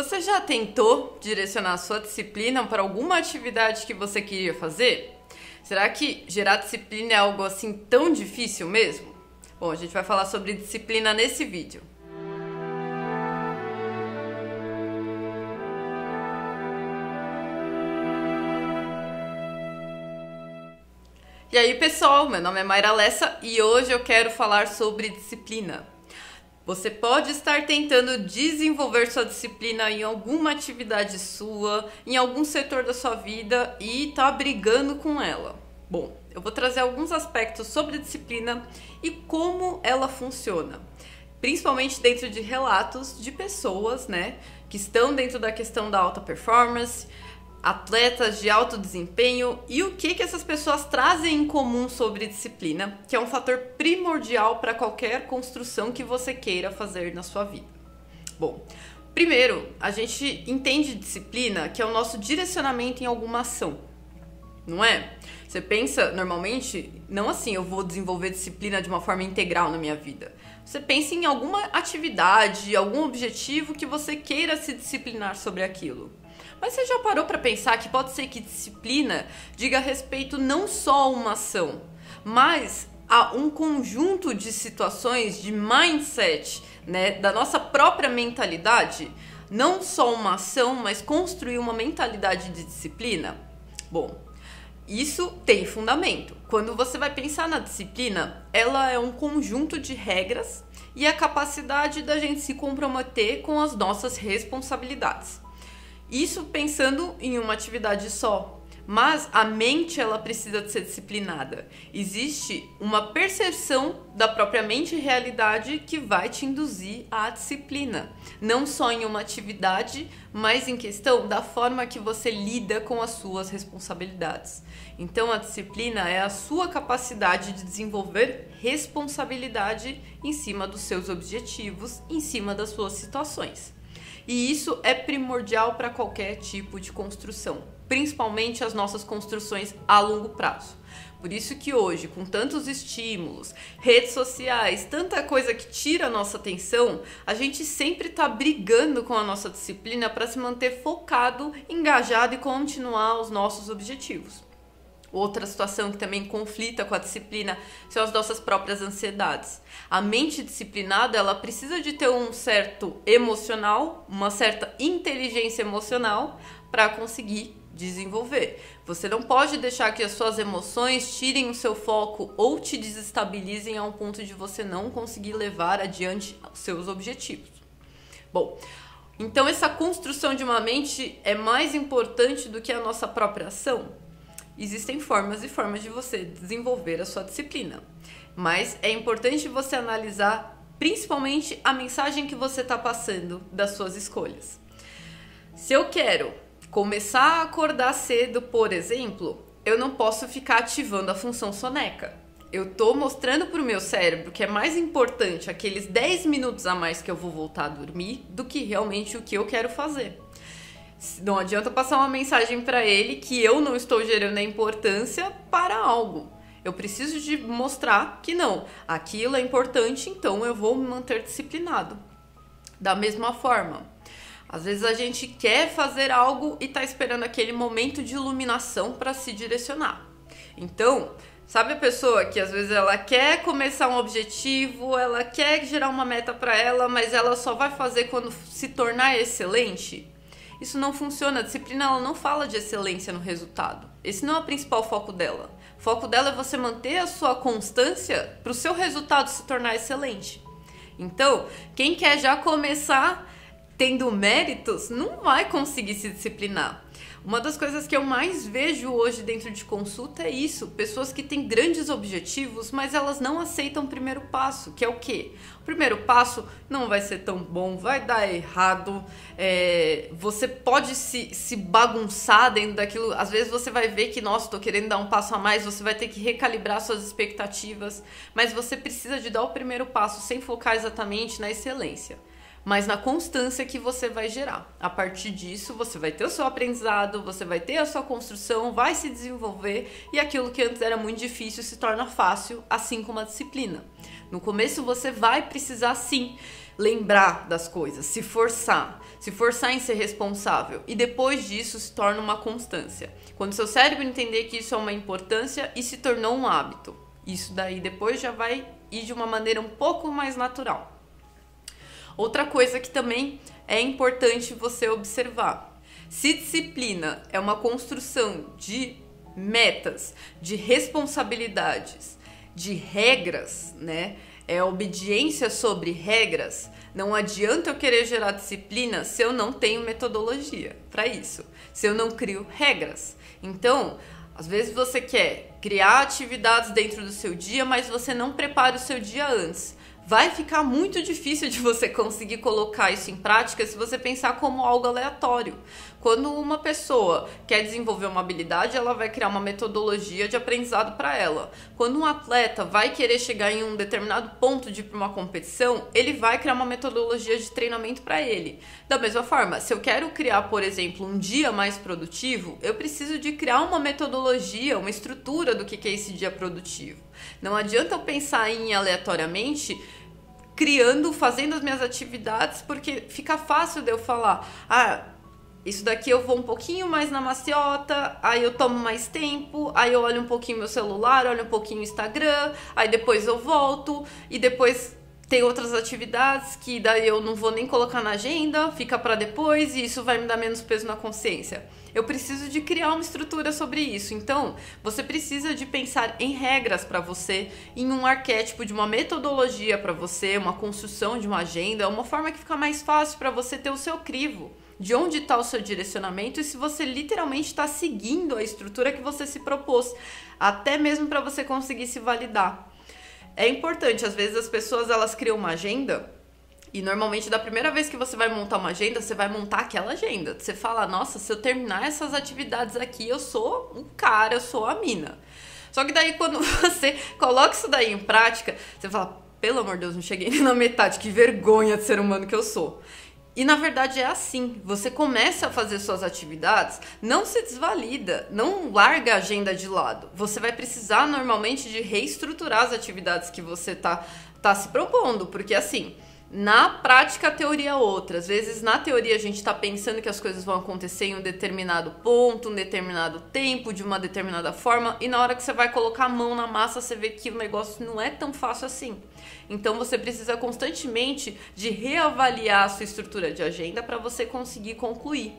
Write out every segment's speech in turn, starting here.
Você já tentou direcionar a sua disciplina para alguma atividade que você queria fazer? Será que gerar disciplina é algo assim tão difícil mesmo? Bom, a gente vai falar sobre disciplina nesse vídeo. E aí, pessoal, meu nome é Mayra Lessa e hoje eu quero falar sobre disciplina. Você pode estar tentando desenvolver sua disciplina em alguma atividade sua, em algum setor da sua vida e tá brigando com ela. Bom, eu vou trazer alguns aspectos sobre disciplina e como ela funciona, principalmente dentro de relatos de pessoas, que estão dentro da questão da alta performance, atletas de alto desempenho e o que essas pessoas trazem em comum sobre disciplina, que é um fator primordial para qualquer construção que você queira fazer na sua vida. Bom, primeiro, a gente entende disciplina que é o nosso direcionamento em alguma ação, não é? Você pensa normalmente, não assim, eu vou desenvolver disciplina de uma forma integral na minha vida. Você pensa em alguma atividade, algum objetivo que você queira se disciplinar sobre aquilo. Mas você já parou para pensar que pode ser que disciplina diga respeito não só a uma ação, mas a um conjunto de situações, de mindset, da nossa própria mentalidade? Não só uma ação, mas construir uma mentalidade de disciplina? Bom, isso tem fundamento. Quando você vai pensar na disciplina, ela é um conjunto de regras e a capacidade da gente se comprometer com as nossas responsabilidades. Isso pensando em uma atividade só, mas a mente ela precisa de ser disciplinada. Existe uma percepção da própria mente e realidade que vai te induzir à disciplina. Não só em uma atividade, mas em questão da forma que você lida com as suas responsabilidades. Então a disciplina é a sua capacidade de desenvolver responsabilidade em cima dos seus objetivos, em cima das suas situações. E isso é primordial para qualquer tipo de construção, principalmente as nossas construções a longo prazo. Por isso que hoje, com tantos estímulos, redes sociais, tanta coisa que tira a nossa atenção, a gente sempre está brigando com a nossa disciplina para se manter focado, engajado e continuar os nossos objetivos. Outra situação que também conflita com a disciplina são as nossas próprias ansiedades. A mente disciplinada, ela precisa de ter um certo emocional, uma certa inteligência emocional para conseguir desenvolver. Você não pode deixar que as suas emoções tirem o seu foco ou te desestabilizem a um ponto de você não conseguir levar adiante os seus objetivos. Bom, então essa construção de uma mente é mais importante do que a nossa própria ação? Existem formas e formas de você desenvolver a sua disciplina, mas é importante você analisar principalmente a mensagem que você está passando das suas escolhas. Se eu quero começar a acordar cedo, por exemplo, eu não posso ficar ativando a função soneca. Eu estou mostrando para o meu cérebro que é mais importante aqueles 10 minutos a mais que eu vou voltar a dormir do que realmente o que eu quero fazer. Não adianta passar uma mensagem para ele que eu não estou gerando a importância para algo. Eu preciso de mostrar que não, aquilo é importante, então eu vou me manter disciplinado. Da mesma forma, às vezes a gente quer fazer algo e está esperando aquele momento de iluminação para se direcionar. Então, sabe a pessoa que às vezes ela quer começar um objetivo, ela quer gerar uma meta para ela, mas ela só vai fazer quando se tornar excelente? Isso não funciona. A disciplina ela não fala de excelência no resultado. Esse não é o principal foco dela. O foco dela é você manter a sua constância para o seu resultado se tornar excelente. Então, quem quer já começar tendo méritos não vai conseguir se disciplinar. Uma das coisas que eu mais vejo hoje dentro de consulta é isso. Pessoas que têm grandes objetivos, mas elas não aceitam o primeiro passo, que é o quê? O primeiro passo não vai ser tão bom, vai dar errado, você pode se bagunçar dentro daquilo. Às vezes você vai ver que, nossa, tô querendo dar um passo a mais, você vai ter que recalibrar suas expectativas, mas você precisa de dar o primeiro passo sem focar exatamente na excelência, mas na constância que você vai gerar. A partir disso, você vai ter o seu aprendizado, você vai ter a sua construção, vai se desenvolver e aquilo que antes era muito difícil se torna fácil, assim como a disciplina. No começo, você vai precisar, sim, lembrar das coisas, se forçar em ser responsável, e depois disso se torna uma constância. Quando seu cérebro entender que isso é uma importância e se tornou um hábito, isso daí depois já vai ir de uma maneira um pouco mais natural. Outra coisa que também é importante você observar: se disciplina é uma construção de metas, de responsabilidades, de regras, né? É obediência sobre regras. Não adianta eu querer gerar disciplina se eu não tenho metodologia para isso, se eu não crio regras. Então, às vezes você quer criar atividades dentro do seu dia, mas você não prepara o seu dia antes. Vai ficar muito difícil de você conseguir colocar isso em prática se você pensar como algo aleatório. Quando uma pessoa quer desenvolver uma habilidade, ela vai criar uma metodologia de aprendizado para ela. Quando um atleta vai querer chegar em um determinado ponto de ir para uma competição, ele vai criar uma metodologia de treinamento para ele. Da mesma forma, se eu quero criar, por exemplo, um dia mais produtivo, eu preciso de criar uma metodologia, uma estrutura do que é esse dia produtivo. Não adianta eu pensar em aleatoriamente, fazendo as minhas atividades, porque fica fácil de eu falar, isso daqui eu vou um pouquinho mais na maciota, aí eu tomo mais tempo, aí eu olho um pouquinho meu celular, olho um pouquinho o Instagram, aí depois eu volto, e depois tem outras atividades que daí eu não vou nem colocar na agenda, fica para depois, e isso vai me dar menos peso na consciência. Eu preciso de criar uma estrutura sobre isso. Então, você precisa de pensar em regras para você, em um arquétipo de uma metodologia para você, uma construção de uma agenda, uma forma que fica mais fácil para você ter o seu crivo, de onde está o seu direcionamento e se você literalmente está seguindo a estrutura que você se propôs, até mesmo para você conseguir se validar. É importante, às vezes as pessoas elas criam uma agenda e normalmente da primeira vez que você vai montar uma agenda, você vai montar aquela agenda. Você fala, nossa, se eu terminar essas atividades aqui, eu sou um cara, eu sou a mina. Só que daí quando você coloca isso daí em prática, você fala, pelo amor de Deus, não cheguei nem na metade, que vergonha de ser humano que eu sou. E na verdade é assim, você começa a fazer suas atividades, não se desvalida, não larga a agenda de lado. Você vai precisar normalmente de reestruturar as atividades que você tá se propondo, porque assim, na prática a teoria é outra. Às vezes na teoria a gente tá pensando que as coisas vão acontecer em um determinado ponto, um determinado tempo, de uma determinada forma, e na hora que você vai colocar a mão na massa, você vê que o negócio não é tão fácil assim. Então você precisa constantemente de reavaliar a sua estrutura de agenda para você conseguir concluir.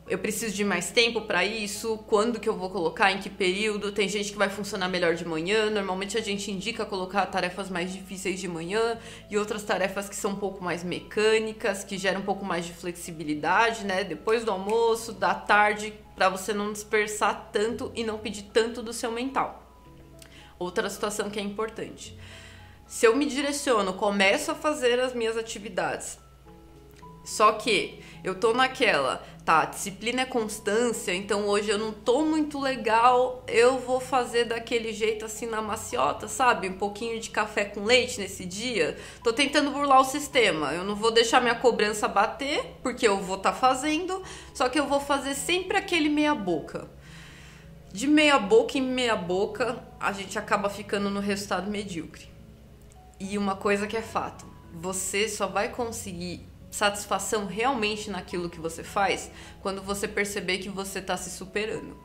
Eu preciso de mais tempo para isso? Quando que eu vou colocar? Em que período? Tem gente que vai funcionar melhor de manhã. Normalmente a gente indica colocar tarefas mais difíceis de manhã e outras tarefas que são um pouco mais mecânicas, que geram um pouco mais de flexibilidade, né? Depois do almoço, da tarde, para você não dispersar tanto e não pedir tanto do seu mental. Outra situação que é importante. Se eu me direciono, começo a fazer as minhas atividades, só que eu tô naquela, tá, disciplina é constância, então hoje eu não tô muito legal, eu vou fazer daquele jeito assim na maciota, sabe? Um pouquinho de café com leite nesse dia. Tô tentando burlar o sistema, eu não vou deixar minha cobrança bater, porque eu vou estar fazendo, só que eu vou fazer sempre aquele meia boca. De meia boca em meia boca, a gente acaba ficando no resultado medíocre. E uma coisa que é fato, você só vai conseguir satisfação realmente naquilo que você faz quando você perceber que você está se superando.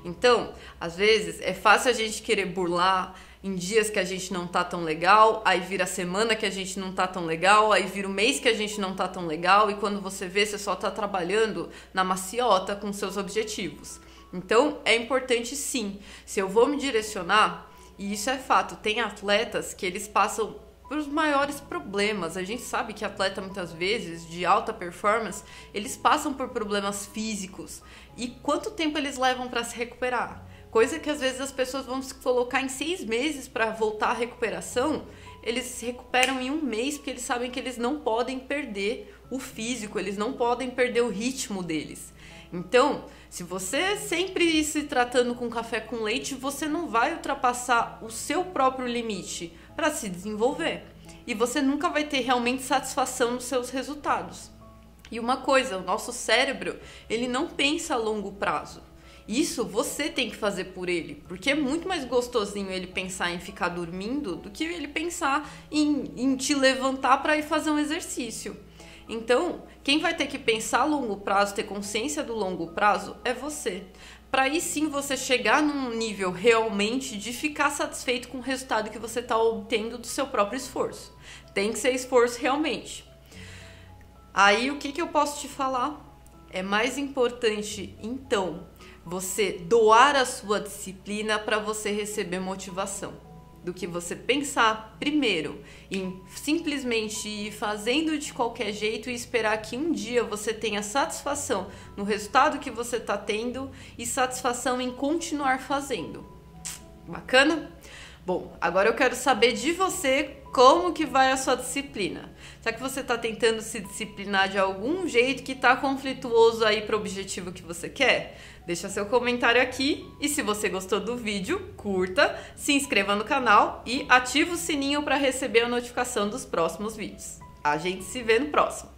Então, às vezes, é fácil a gente querer burlar em dias que a gente não tá tão legal, aí vira a semana que a gente não tá tão legal, aí vira o mês que a gente não tá tão legal, e quando você vê, você só tá trabalhando na maciota com seus objetivos. Então, é importante sim, se eu vou me direcionar, e isso é fato, tem atletas que eles passam por os maiores problemas. A gente sabe que atleta muitas vezes de alta performance, eles passam por problemas físicos. E quanto tempo eles levam para se recuperar? Coisa que às vezes as pessoas vão se colocar em 6 meses para voltar à recuperação, eles se recuperam em 1 mês porque eles sabem que eles não podem perder o físico, eles não podem perder o ritmo deles. Então, se você sempre se tratando com café com leite, você não vai ultrapassar o seu próprio limite para se desenvolver. E você nunca vai ter realmente satisfação nos seus resultados. E uma coisa, o nosso cérebro, ele não pensa a longo prazo. Isso você tem que fazer por ele, porque é muito mais gostosinho ele pensar em ficar dormindo do que ele pensar em te levantar para ir fazer um exercício. Então, quem vai ter que pensar a longo prazo, ter consciência do longo prazo, é você. Para aí sim você chegar num nível realmente de ficar satisfeito com o resultado que você está obtendo do seu próprio esforço. Tem que ser esforço realmente. Aí o que eu posso te falar? É mais importante, então, você doar a sua disciplina para você receber motivação, do que você pensar primeiro em simplesmente ir fazendo de qualquer jeito e esperar que um dia você tenha satisfação no resultado que você está tendo e satisfação em continuar fazendo. Bacana? Bom, agora eu quero saber de você como que vai a sua disciplina. Será que você está tentando se disciplinar de algum jeito que está conflituoso aí para o objetivo que você quer? Deixa seu comentário aqui e se você gostou do vídeo, curta, se inscreva no canal e ative o sininho para receber a notificação dos próximos vídeos. A gente se vê no próximo.